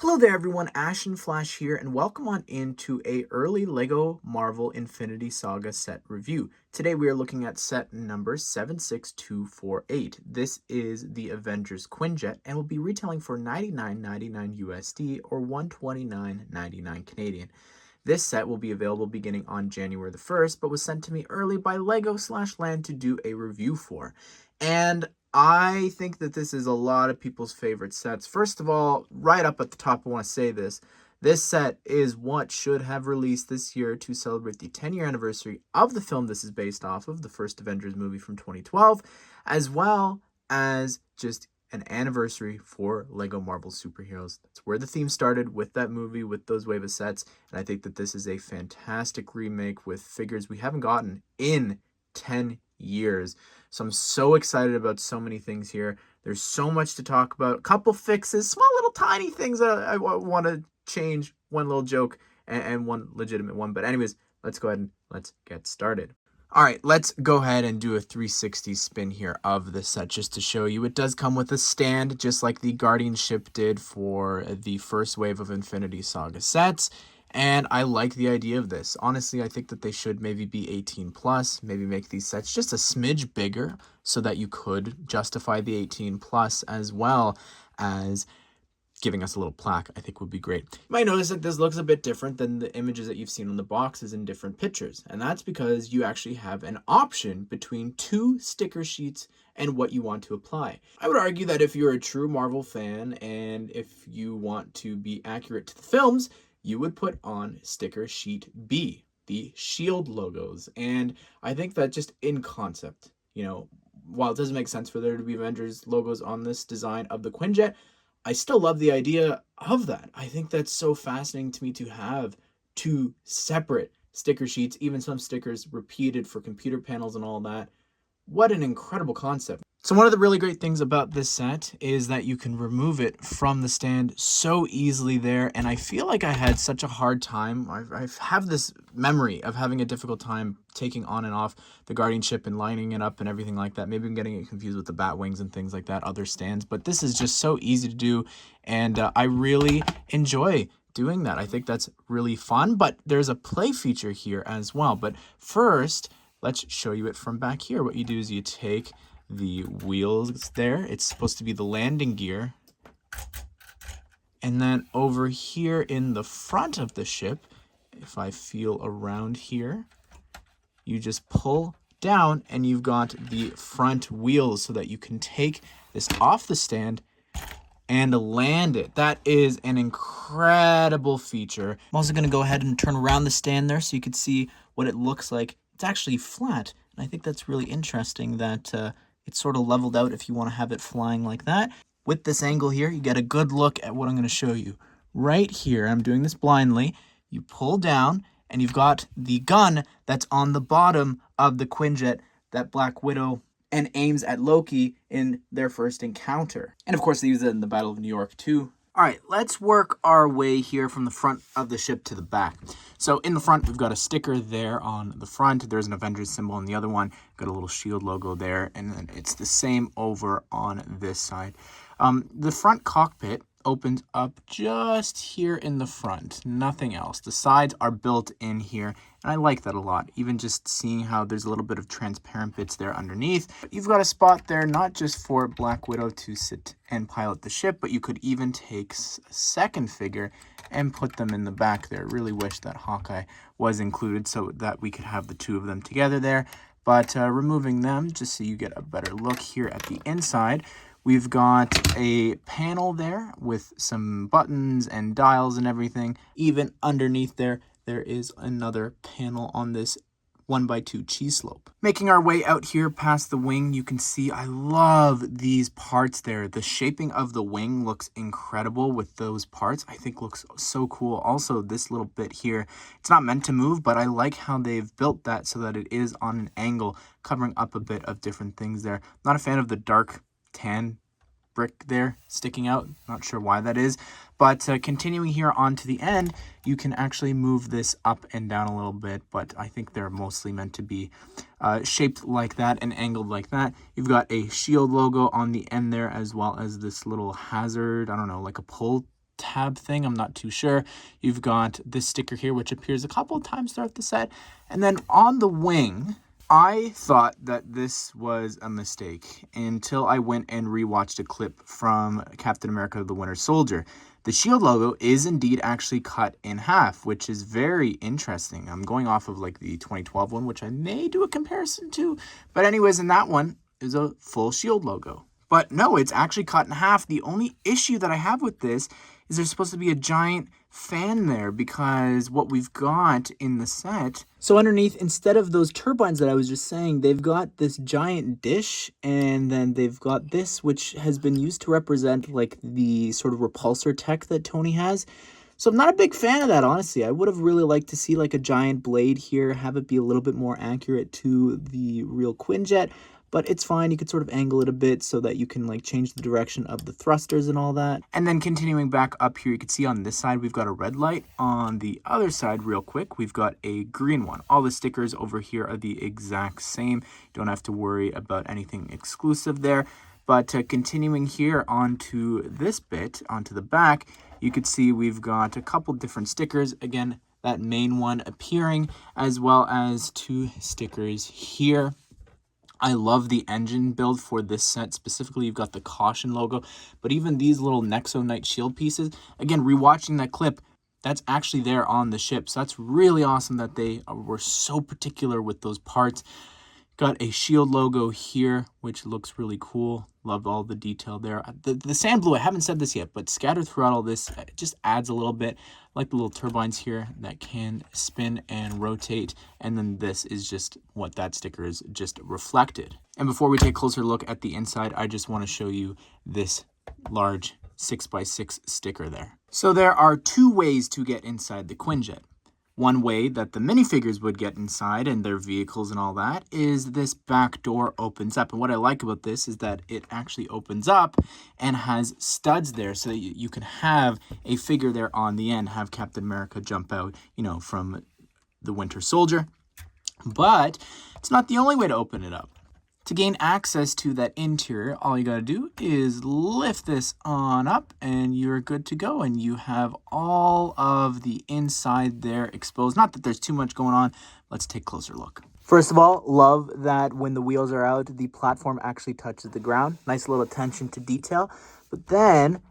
Hello there everyone, Ashnflash here, and welcome on into a early LEGO Marvel Infinity Saga set review. Today we are looking at set number 76248. This is the Avengers Quinjet and will be retailing for $99.99 USD or $129.99 Canadian. This set will be available beginning on January the 1st, but was sent to me early by LEGO/Land to do a review for. And I think that this is a lot of people's favorite sets. First of all, right up at the top, I want to say this. This set is what should have released this year to celebrate the 10-year anniversary of the film this is based off of, the first Avengers movie from 2012, as well as just an anniversary for LEGO Marvel superheroes. That's where the theme started, with that movie, with those wave of sets, and I think that this is a fantastic remake with figures we haven't gotten in 10 years. So I'm so excited about so many things here. There's so much to talk about. A couple fixes, small little tiny things that I want to change. One little joke and one legitimate one. But anyways, let's go ahead and let's get started. All right, let's go ahead and do a 360 spin here of this set just to show you. It does come with a stand, just like the Guardian ship did for the first wave of Infinity Saga sets. And I like the idea of this. Honestly, I think that they should maybe be 18 plus, maybe make these sets just a smidge bigger so that you could justify the 18 plus, as well as giving us a little plaque, I think would be great. You might notice that this looks a bit different than the images that you've seen on the boxes in different pictures. And that's because you actually have an option between two sticker sheets and what you want to apply. I would argue that if you're a true Marvel fan and if you want to be accurate to the films, you would put on sticker sheet B, the SHIELD logos. And I think that just in concept, while it doesn't make sense for there to be Avengers logos on this design of the Quinjet, I still love the idea of that. I think that's so fascinating to me to have two separate sticker sheets, even some stickers repeated for computer panels and all that. What an incredible concept. So one of the really great things about this set is that you can remove it from the stand so easily there. And I feel like I had such a hard time. I have this memory of having a difficult time taking on and off the Guardian ship and lining it up and everything like that. Maybe I'm getting it confused with the bat wings and things like that, other stands. But this is just so easy to do. And I really enjoy doing that. I think that's really fun. But there's a play feature here as well. But first, let's show you it from back here. What you do is you take the wheels there. It's supposed to be the landing gear. And then over here in the front of the ship, if I feel around here, you just pull down and you've got the front wheels so that you can take this off the stand and land it. That is an incredible feature. I'm also going to go ahead and turn around the stand there so you can see what it looks like. It's actually flat. And I think that's really interesting that it's sort of leveled out if you want to have it flying like that. With this angle here, you get a good look at what I'm going to show you. Right here, I'm doing this blindly. You pull down and you've got the gun that's on the bottom of the Quinjet that Black Widow and aims at Loki in their first encounter. And of course, they use it in the Battle of New York too. All right, let's work our way here from the front of the ship to the back. So in the front, we've got a sticker there on the front. There's an Avengers symbol on the other one. Got a little SHIELD logo there, and then it's the same over on this side. The front cockpit opens up just here in the front, nothing else. The sides are built in here, and I like that a lot. Even just seeing how there's a little bit of transparent bits there underneath. You've got a spot there, not just for Black Widow to sit and pilot the ship, but you could even take a second figure and put them in the back there. Really wish that Hawkeye was included so that we could have the two of them together there. But removing them, just so you get a better look here at the inside, we've got a panel there with some buttons and dials and everything. Even underneath there, there is another panel on this 1x2 cheese slope. Making our way out here past the wing, you can see I love these parts there. The shaping of the wing looks incredible with those parts. I think looks so cool. Also, this little bit here, it's not meant to move, but I like how they've built that so that it is on an angle, covering up a bit of different things there. Not a fan of the dark tan brick there sticking out. Not sure why that is. But continuing here on to the end, you can actually move this up and down a little bit, but I think they're mostly meant to be shaped like that and angled like that. You've got a SHIELD logo on the end there, as well as this little hazard, I don't know, like a pull tab thing. I'm not too sure. You've got this sticker here, which appears a couple of times throughout the set. And then on the wing, I thought that this was a mistake until I went and rewatched a clip from Captain America: The Winter Soldier. The shield logo is indeed actually cut in half, which is very interesting. I'm going off of like the 2012 one, which I may do a comparison to. But anyways, in that one is a full shield logo. But no, it's actually cut in half. The only issue that I have with this is there's supposed to be a giant fan there, because what we've got in the set, so underneath, instead of those turbines that I was just saying, they've got this giant dish, and then they've got this, which has been used to represent like the sort of repulsor tech that Tony has. So I'm not a big fan of that, honestly. I would have really liked to see like a giant blade here, have it be a little bit more accurate to the real Quinjet. But it's fine. You could sort of angle it a bit so that you can like change the direction of the thrusters and all that. And then continuing back up here, you can see on this side, we've got a red light. On the other side, real quick, we've got a green one. All the stickers over here are the exact same. Don't have to worry about anything exclusive there. But continuing here onto this bit, onto the back, you could see we've got a couple different stickers. Again, that main one appearing, as well as two stickers here. I love the engine build for this set. Specifically, you've got the Caution logo, but even these little Nexo Knight shield pieces, again, rewatching that clip, that's actually there on the ship. So that's really awesome that they were so particular with those parts. Got a shield logo here, which looks really cool. Love all the detail there. The sand blue, I haven't said this yet, but scattered throughout all this, it just adds a little bit. I like the little turbines here that can spin and rotate. And then this is just what that sticker is just reflected. And before we take a closer look at the inside, I just want to show you this large 6x6 sticker there. So there are two ways to get inside the Quinjet. One way that the minifigures would get inside and their vehicles and all that is this back door opens up. And what I like about this is that it actually opens up and has studs there so that you can have a figure there on the end, have Captain America jump out, you know, from the Winter Soldier. But it's not the only way to open it up. To gain access to that interior, all you got to do is lift this on up and you're good to go. And you have all of the inside there exposed. Not that there's too much going on. Let's take a closer look. First of all, love that when the wheels are out, the platform actually touches the ground. Nice little attention to detail. But then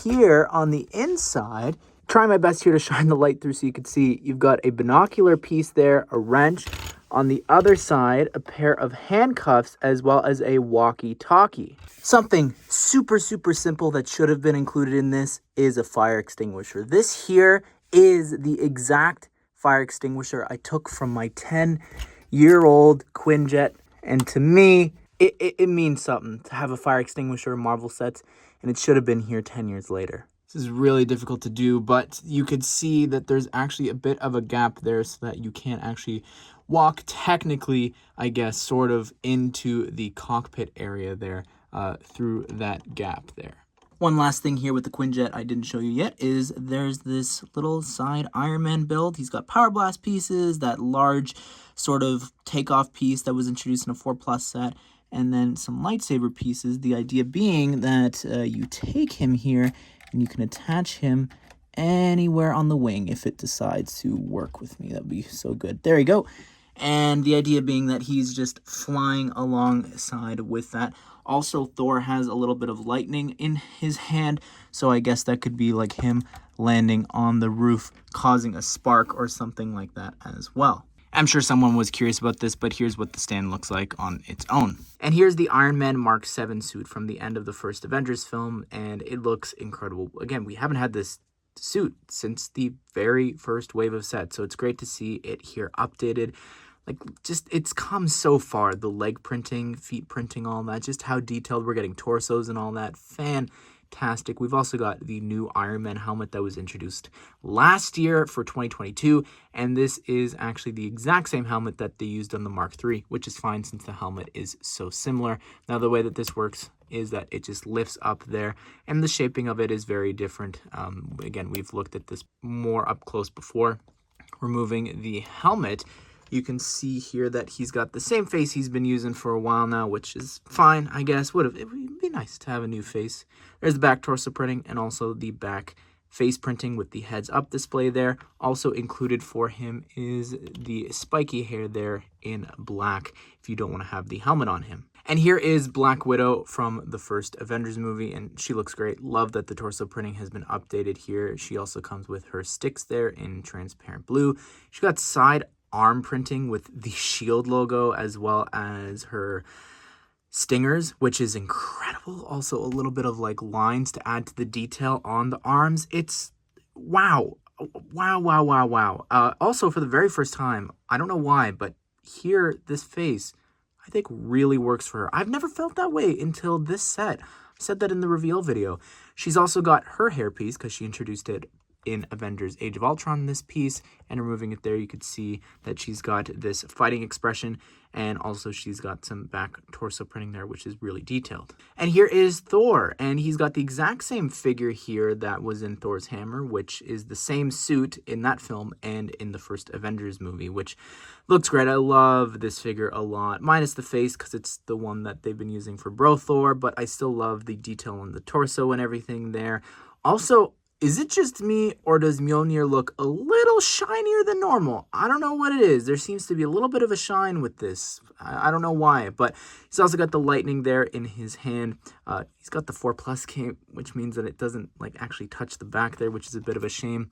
here on the inside, try my best here to shine the light through so you can see you've got a binocular piece there, a wrench. On the other side, a pair of handcuffs as well as a walkie-talkie. Something super, super simple that should have been included in this is a fire extinguisher. This here is the exact fire extinguisher I took from my 10-year-old Quinjet. And to me, it means something to have a fire extinguisher in Marvel sets, and it should have been here 10 years later. This is really difficult to do, but you could see that there's actually a bit of a gap there so that you can't actually walk technically, I guess, sort of into the cockpit area there through that gap there. One last thing here with the Quinjet I didn't show you yet is there's this little side Iron Man build. He's got Power Blast pieces, that large sort of takeoff piece that was introduced in a 4+ set, and then some lightsaber pieces. The idea being that you take him here and you can attach him anywhere on the wing if it decides to work with me. That'd be so good. There you go. And the idea being that he's just flying alongside with that. Also, Thor has a little bit of lightning in his hand, so I guess that could be like him landing on the roof, causing a spark or something like that as well. I'm sure someone was curious about this, but here's what the stand looks like on its own. And here's the Iron Man Mark 7 suit from the end of the first Avengers film, and it looks incredible. Again, we haven't had this suit since the very first wave of sets, so it's great to see it here updated. Like, just, it's come so far. The leg printing, feet printing, all that. Just how detailed we're getting torsos and all that. Fantastic. We've also got the new Iron Man helmet that was introduced last year for 2022. And this is actually the exact same helmet that they used on the Mark III, which is fine since the helmet is so similar. Now, the way that this works is that it just lifts up there. And the shaping of it is very different. Again, we've looked at this more up close before. Removing the helmet, you can see here that he's got the same face he's been using for a while now, which is fine, I guess. It would be nice to have a new face. There's the back torso printing and also the back face printing with the heads up display there. Also included for him is the spiky hair there in black if you don't want to have the helmet on him. And here is Black Widow from the first Avengers movie, and she looks great. Love that the torso printing has been updated here. She also comes with her sticks there in transparent blue. She got side arm printing with the shield logo as well as her stingers, which is incredible. Also a little bit of like lines to add to the detail on the arms. It's wow. Also for the very first time, I don't know why, but here this face I think really works for her. I've never felt that way until this set. I said that in the reveal video. She's also got her hairpiece because she introduced it in Avengers Age of Ultron, this piece, and removing it there, you could see that she's got this fighting expression, and also she's got some back torso printing there, which is really detailed. And here is Thor, and he's got the exact same figure here that was in Thor's hammer, which is the same suit in that film and in the first Avengers movie, which looks great. I love this figure a lot, minus the face because it's the one that they've been using for Bro Thor, but I still love the detail on the torso and everything there. Also, is it just me, or does Mjolnir look a little shinier than normal? I don't know what it is. There seems to be a little bit of a shine with this. I don't know why, but he's also got the lightning there in his hand. He's got the 4+ cape, which means that it doesn't like actually touch the back there, which is a bit of a shame.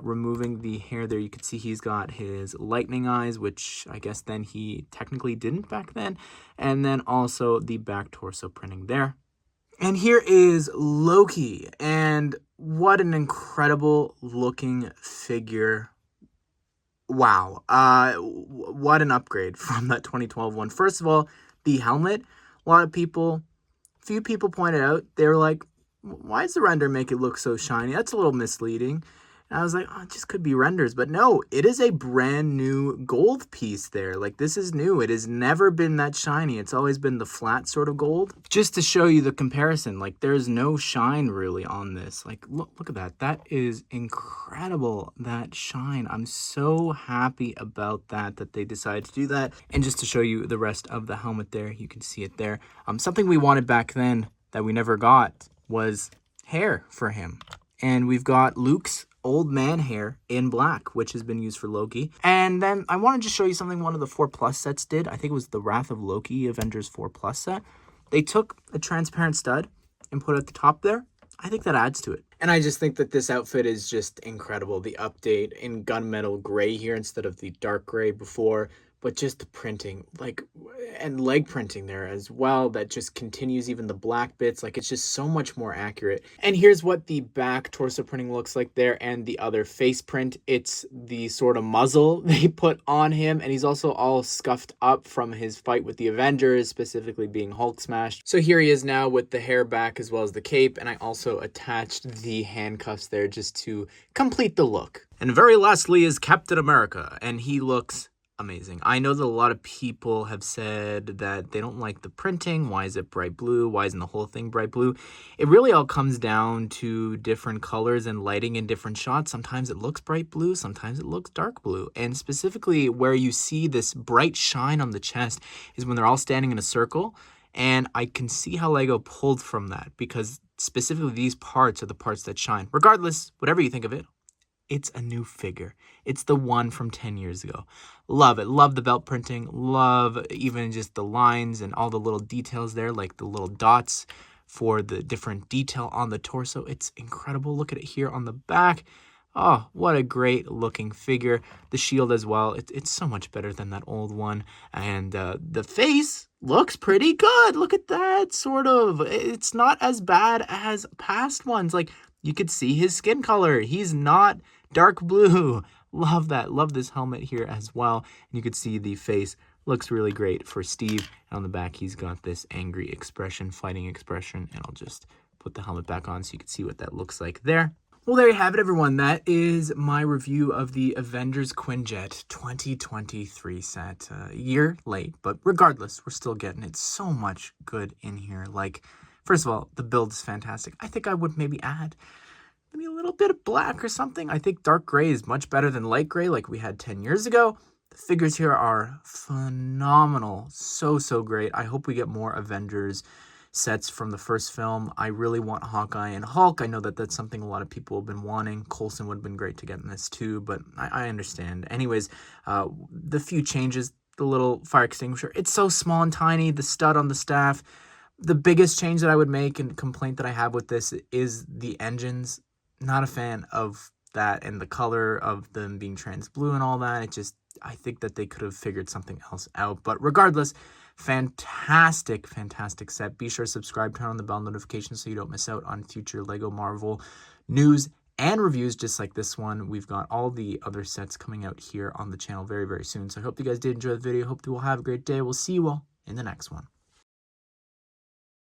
Removing the hair there, you can see he's got his lightning eyes, which I guess then he technically didn't back then. And then also the back torso printing there. And here is Loki, and what an incredible looking figure. Wow, what an upgrade from that 2012 one. First of all, the helmet, few people pointed out, they were like, why does the render make it look so shiny? That's a little misleading. And I was like, oh, it just could be renders. But no, it is a brand new gold piece there. Like, this is new. It has never been that shiny. It's always been the flat sort of gold. Just to show you the comparison, like, there's no shine really on this. Like, look at that. That is incredible, that shine. I'm so happy about that they decided to do that. And just to show you the rest of the helmet there, you can see it there. Something we wanted back then that we never got was hair for him. And we've got Luke's old man hair in black, which has been used for Loki. And then I want to just show you something one of the 4+ sets did. I think it was the Wrath of Loki Avengers 4+ set. They took a transparent stud and put it at the top there. I think that adds to it. And I just think that this outfit is just incredible. The update in gunmetal gray here instead of the dark gray before, but just the printing, like, and leg printing there as well, that just continues even the black bits. Like, it's just so much more accurate. And here's what the back torso printing looks like there, and the other face print. It's the sort of muzzle they put on him, and he's also all scuffed up from his fight with the Avengers, specifically being Hulk smashed. So here he is now with the hair back as well as the cape, and I also attached the handcuffs there just to complete the look. And very lastly is Captain America, and he looks amazing. I know that a lot of people have said that they don't like the printing. Why is it bright blue? Why isn't the whole thing bright blue? It really all comes down to different colors and lighting in different shots. Sometimes it looks bright blue, sometimes it looks dark blue. And specifically where you see this bright shine on the chest is when they're all standing in a circle. And I can see how LEGO pulled from that, because specifically these parts are the parts that shine. Regardless, whatever you think of it, it's a new figure. It's the one from 10 years ago. Love it. Love the belt printing. Love even just the lines and all the little details there, like the little dots for the different detail on the torso. It's incredible. Look at it here on the back. Oh, what a great looking figure. The shield as well. It's so much better than that old one. And the face looks pretty good. Look at that, sort of. It's not as bad as past ones. Like, you could see his skin color. He's not dark blue. Love that. Love this helmet here as well. And you could see the face looks really great for Steve. And on the back, he's got this angry expression, fighting expression. And I'll just put the helmet back on so you can see what that looks like there. Well, there you have it, everyone. That is my review of the Avengers Quinjet 2023 set. A year late, but regardless, we're still getting it. So much good in here. Like, first of all, the build is fantastic. I think I would maybe add maybe a little bit of black or something. I think dark gray is much better than light gray like we had 10 years ago. The figures here are phenomenal. So great. I hope we get more Avengers sets from the first film. I really want Hawkeye and Hulk. I know that that's something a lot of people have been wanting. Coulson would have been great to get in this too, but I understand. Anyways, the few changes, the little fire extinguisher, it's so small and tiny, the stud on the staff. The biggest change that I would make and complaint that I have with this is the engines. Not a fan of that, and the color of them being trans blue and all that. I think that they could have figured something else out. But regardless, fantastic set. Be sure to subscribe, turn on the bell notification so you don't miss out on future LEGO Marvel news and reviews just like this one. We've got all the other sets coming out here on the channel very, very soon. So I hope you guys did enjoy the video. Hope you will have a great day. We'll see you all in the next one.